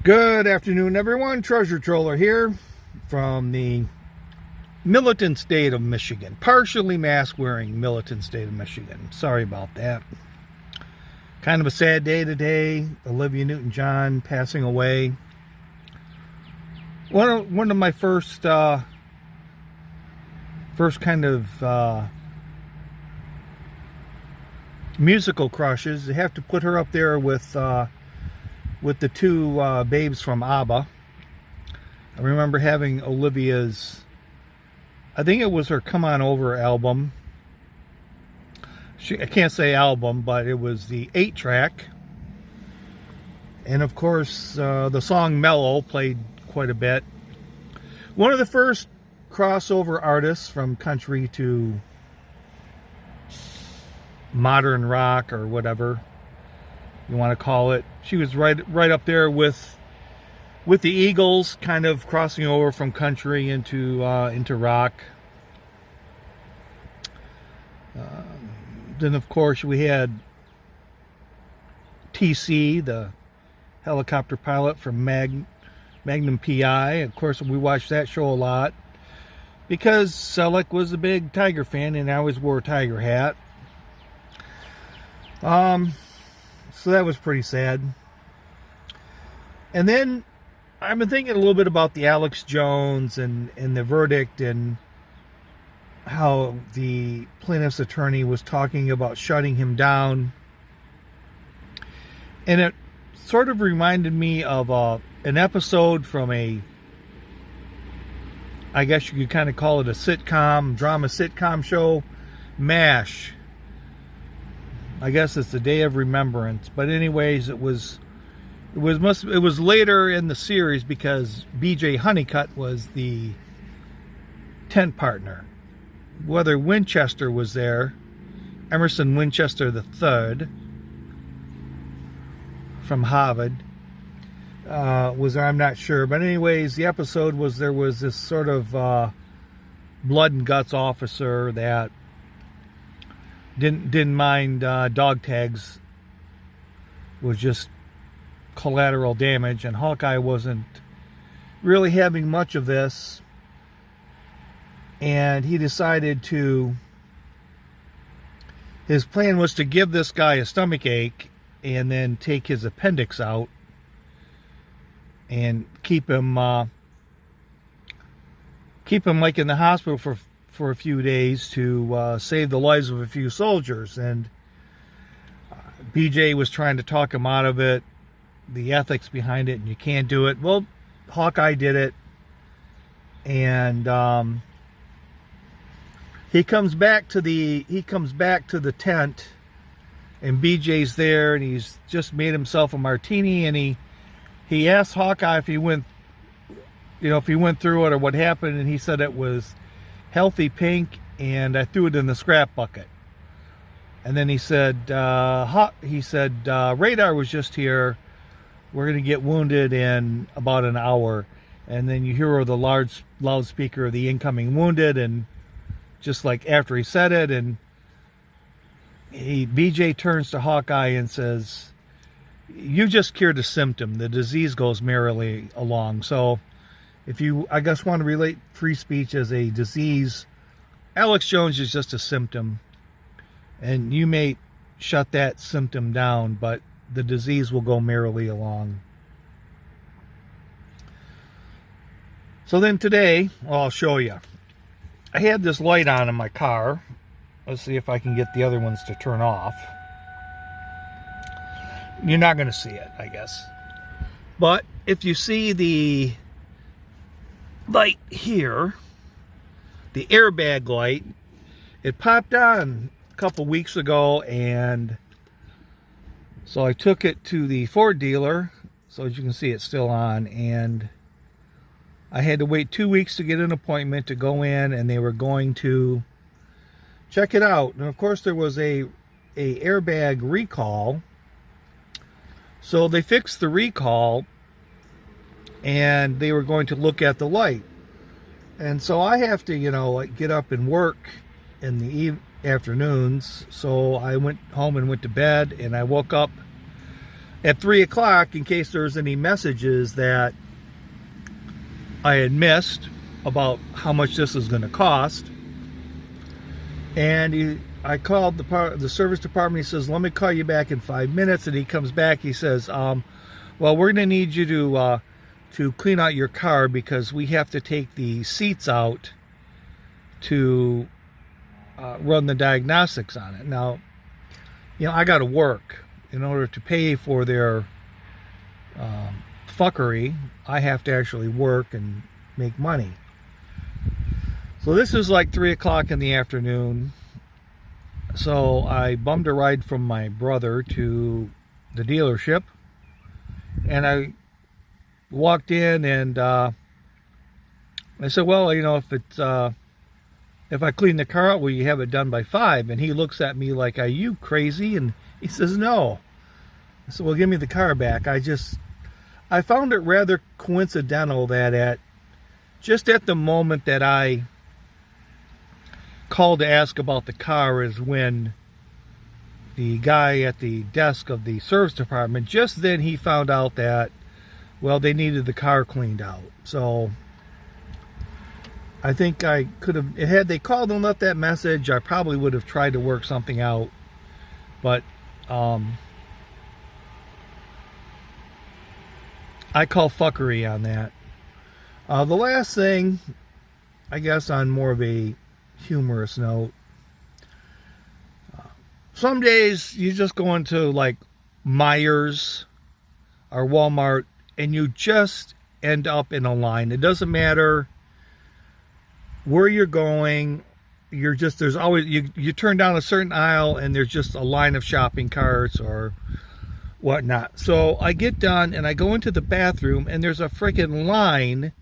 Good afternoon, everyone. Treasure Troller here from the militant state of Michigan. Partially mask-wearing militant state of Michigan. Sorry about that. Kind of a sad day today. Olivia Newton John passing away. One of my first kind of musical crushes. You have to put her up there with the two babes from ABBA. I remember having Olivia's, I think it was her Come On Over album. I can't say album, but it was the 8-track. And of course, the song Mellow played quite a bit. One of the first crossover artists from country to modern rock or whatever you want to call it. She was right up there with the Eagles, kind of crossing over from country into rock. Then of course we had TC, the helicopter pilot from Magnum PI. Of course, we watched that show a lot because Selleck was a big Tiger fan and I always wore a Tiger hat. So that was pretty sad. And then I've been thinking a little bit about the Alex Jones and the verdict and how the plaintiff's attorney was talking about shutting him down. And it sort of reminded me of an episode from I guess you could kind of call it a drama sitcom show, MASH. I guess it's the Day of Remembrance. But anyways, it was later in the series because B.J. Honeycutt was the tent partner. Whether Winchester was there, Emerson Winchester III from Harvard was there, I'm not sure. But anyways, the episode was there was this sort of blood and guts officer that didn't mind dog tags, was just collateral damage, and Hawkeye wasn't really having much of this, and he decided his plan was to give this guy a stomach ache and then take his appendix out and keep him like in the hospital for a few days to save the lives of a few soldiers. And BJ was trying to talk him out of it, the ethics behind it, and you can't do it. Well, Hawkeye did it, and he comes back to the tent, and BJ's there, and he's just made himself a martini, and he asked Hawkeye if he went through it or what happened, and he said it was healthy pink, and I threw it in the scrap bucket. And then he said, radar was just here. We're going to get wounded in about an hour. And then you hear the large loudspeaker of the incoming wounded, and just like after he said it, and BJ turns to Hawkeye and says, "You just cured a symptom. The disease goes merrily along." So if you, I guess, want to relate free speech as a disease, Alex Jones is just a symptom. And you may shut that symptom down, but the disease will go merrily along. So then today, well, I'll show you. I had this light on in my car. Let's see if I can get the other ones to turn off. You're not going to see it, I guess. But if you see the light here, the airbag light, it popped on a couple weeks ago, and so I took it to the Ford dealer. So as you can see, it's still on, and I had to wait 2 weeks to get an appointment to go in, and they were going to check it out. And of course there was a airbag recall, so they fixed the recall, and they were going to look at the light. And so I have to, get up and work in the afternoons. So I went home and went to bed, and I woke up at 3 o'clock in case there's any messages that I had missed about how much this is going to cost. And I called the service department. He says, let me call you back in 5 minutes. And he comes back. He says, well, we're going to need you to clean out your car because we have to take the seats out to run the diagnostics on it. Now, I got to work. In order to pay for their fuckery, I have to actually work and make money. So this is like 3 o'clock in the afternoon. So I bummed a ride from my brother to the dealership. And I walked in and I said, well, if I clean the car out, will you have it done by 5? And he looks at me like, are you crazy? And he says, no. I said, well, give me the car back. I found it rather coincidental that just at the moment that I called to ask about the car is when the guy at the desk of the service department, just then he found out that, well, they needed the car cleaned out. So I think I could have, had they called and left that message, I probably would have tried to work something out. But I call fuckery on that. The last thing, I guess on more of a humorous note, some days you just go into like Myers or Walmart and you just end up in a line. It doesn't matter where you're going. There's always, you turn down a certain aisle and there's just a line of shopping carts or whatnot. So I get done and I go into the bathroom and there's a freaking line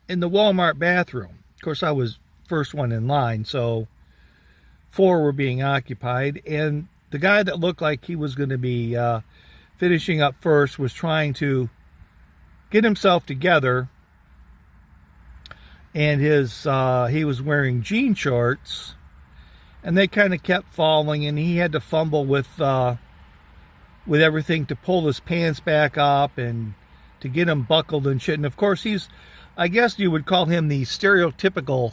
in the Walmart bathroom. Of course, I was first one in line, so 4 were being occupied, and the guy that looked like he was going to be finishing up first was trying to get himself together, and he was wearing jean shorts, and they kind of kept falling, and he had to fumble with everything to pull his pants back up and to get him buckled and shit. And of course, I guess you would call him the stereotypical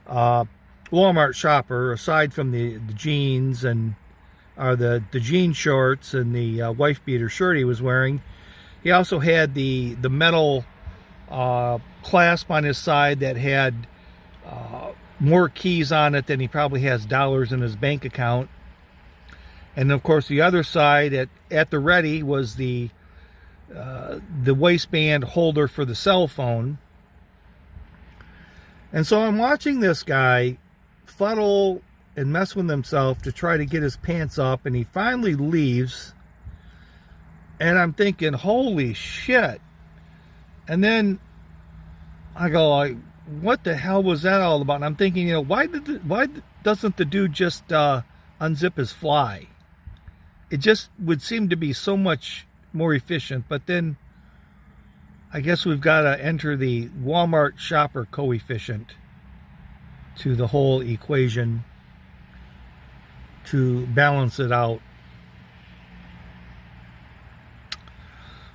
Walmart shopper, aside from the jeans and the jean shorts and the wife beater shirt he was wearing. He also had the metal clasp on his side that had more keys on it than he probably has dollars in his bank account. And of course, the other side at the ready was the waistband holder for the cell phone. And so I'm watching this guy fuddle and mess with himself to try to get his pants up, and he finally leaves. And I'm thinking, holy shit. And then I go, like, what the hell was that all about? And I'm thinking, why doesn't the dude just unzip his fly? It just would seem to be so much more efficient. But then I guess we've got to enter the Walmart shopper coefficient to the whole equation to balance it out.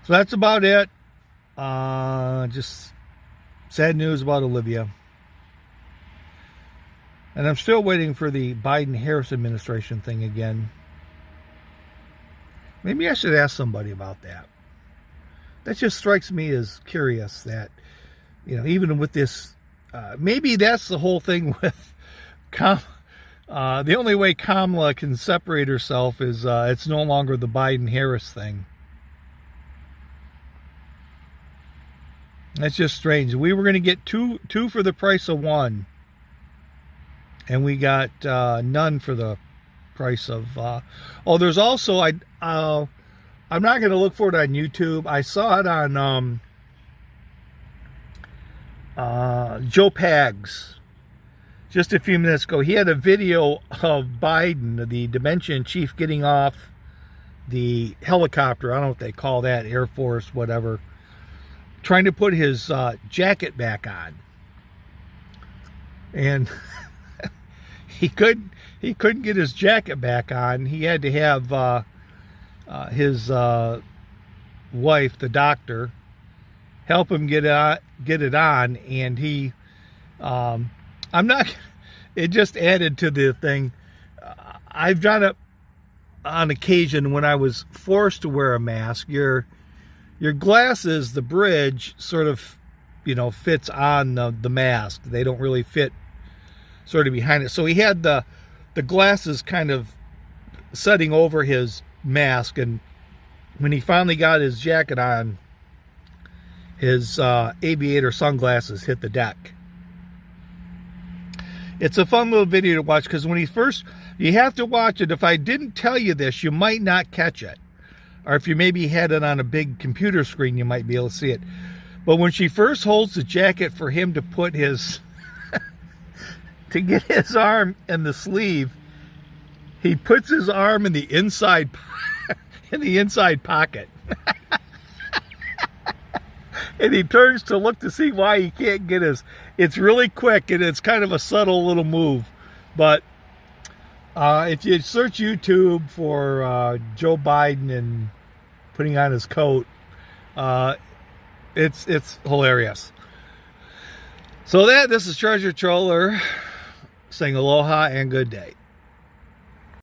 So that's about it. Just sad news about Olivia. And I'm still waiting for the Biden-Harris administration thing again. Maybe I should ask somebody about that. That just strikes me as curious that, even with this, maybe that's the whole thing with the only way Kamala can separate herself is it's no longer the Biden-Harris thing. That's just strange. We were going to get two for the price of one, and we got none for the price of. There's also I'm not going to look for it on YouTube. I saw it on Joe Pags just a few minutes ago. He had a video of Biden, the Dimension chief, getting off the helicopter. I don't know what they call that, Air Force, whatever. Trying to put his jacket back on. And he couldn't get his jacket back on. He had to have his wife, the doctor, help him get it on, and he, I'm not, it just added to the thing. I've done it on occasion when I was forced to wear a mask. Your glasses, the bridge, sort of, fits on the mask. They don't really fit sort of behind it. So he had the glasses kind of setting over his mask, and when he finally got his jacket on, his aviator sunglasses hit the deck. It's a fun little video to watch, because when you have to watch it. If I didn't tell you this, you might not catch it. Or if you maybe had it on a big computer screen, you might be able to see it. But when she first holds the jacket for him to put his, to get his arm in the sleeve, he puts his arm in the inside pocket. And he turns to look to see why he can't get his. It's really quick, and it's kind of a subtle little move. But if you search YouTube for Joe Biden and putting on his coat, it's hilarious. So this is Treasure Troller saying aloha and good day.